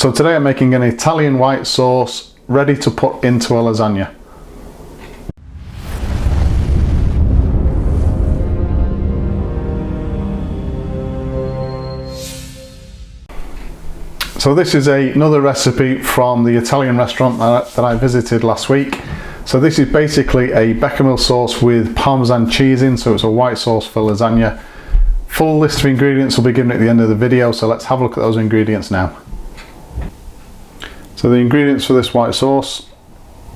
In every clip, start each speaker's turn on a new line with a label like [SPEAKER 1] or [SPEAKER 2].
[SPEAKER 1] So today I'm making an Italian white sauce ready to put into a lasagna. So this is another recipe from the Italian restaurant that I visited last week. So this is basically a Béchamel sauce with Parmesan cheese in, so it's a white sauce for lasagna. Full list of ingredients will be given at the end of the video, so let's have a look at those ingredients now. So the ingredients for this white sauce: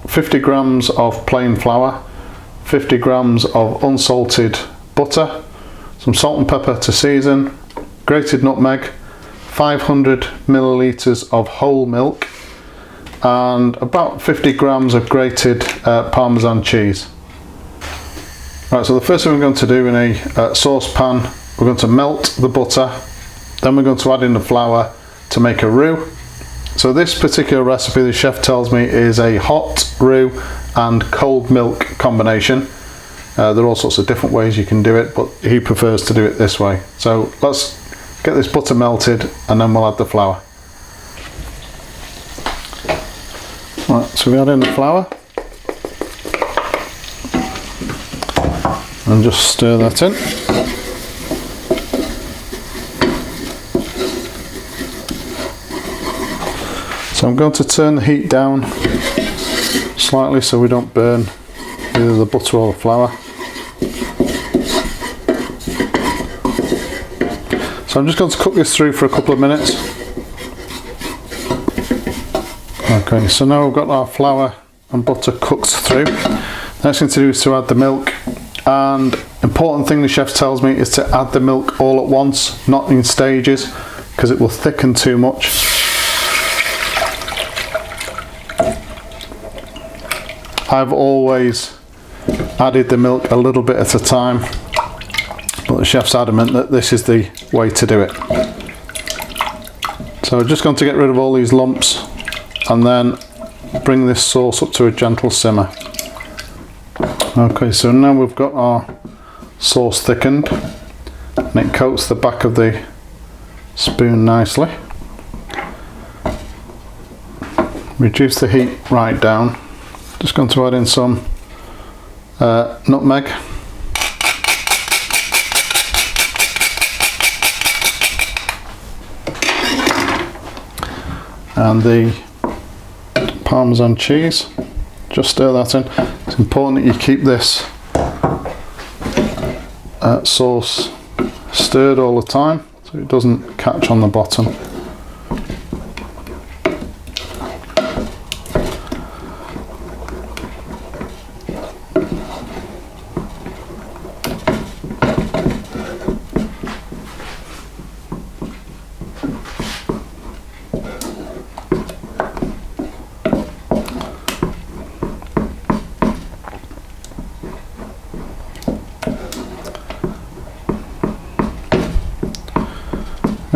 [SPEAKER 1] 50 grams of plain flour, 50 grams of unsalted butter, some salt and pepper to season, grated nutmeg, 500 milliliters of whole milk, and about 50 grams of grated Parmesan cheese. Right, so the first thing we're going to do in a saucepan, we're going to melt the butter, then we're going to add in the flour to make a roux. So this particular recipe, the chef tells me, is a hot roux and cold milk combination. There are all sorts of different ways you can do it, but he prefers to do it this way. So let's get this butter melted and then we'll add the flour. Right, so we add in the flour and just stir that in. So I'm going to turn the heat down slightly so we don't burn either the butter or the flour. So I'm just going to cook this through for a couple of minutes. Okay, so now we've got our flour and butter cooked through. Next thing to do is to add the milk, and important thing the chef tells me is to add the milk all at once, not in stages, because it will thicken too much. I've always added the milk a little bit at a time, but the chef's adamant that this is the way to do it. So we're just going to get rid of all these lumps and then bring this sauce up to a gentle simmer. Okay, so now we've got our sauce thickened and it coats the back of the spoon nicely. Reduce the heat right down. Just going to add in some nutmeg. And the Parmesan cheese, just stir that in. It's important that you keep this sauce stirred all the time so it doesn't catch on the bottom.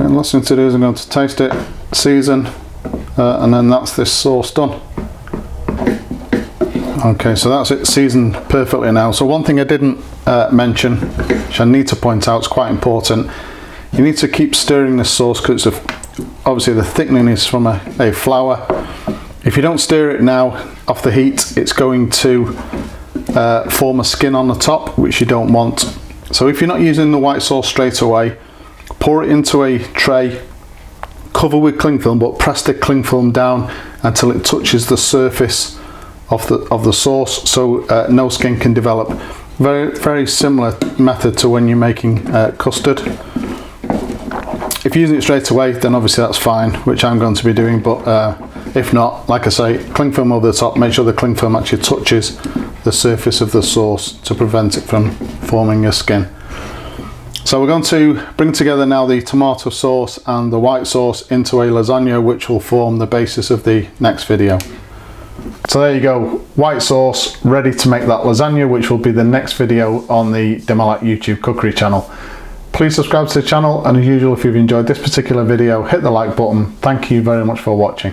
[SPEAKER 1] And last thing to do is I'm going to taste it, season, and then that's this sauce done. Okay, so that's it seasoned perfectly now. So one thing I didn't mention, which I need to point out, is quite important. You need to keep stirring this sauce because obviously the thickening is from a flour. If you don't stir it now off the heat, it's going to form a skin on the top, which you don't want. So if you're not using the white sauce straight away, pour it into a tray, cover with cling film, but press the cling film down until it touches the surface of the sauce, so no skin can develop. Very similar method to when you're making custard. If you're using it straight away, then obviously that's fine, which I'm going to be doing, but if not, like I say, cling film over the top, make sure the cling film actually touches the surface of the sauce to prevent it from forming a skin. So we're going to bring together now the tomato sauce and the white sauce into a lasagna, which will form the basis of the next video. So there you go, white sauce ready to make that lasagna, which will be the next video on the Malat YouTube cookery channel. Please subscribe to the channel, and as usual, if you've enjoyed this particular video, hit the like button. Thank you very much for watching.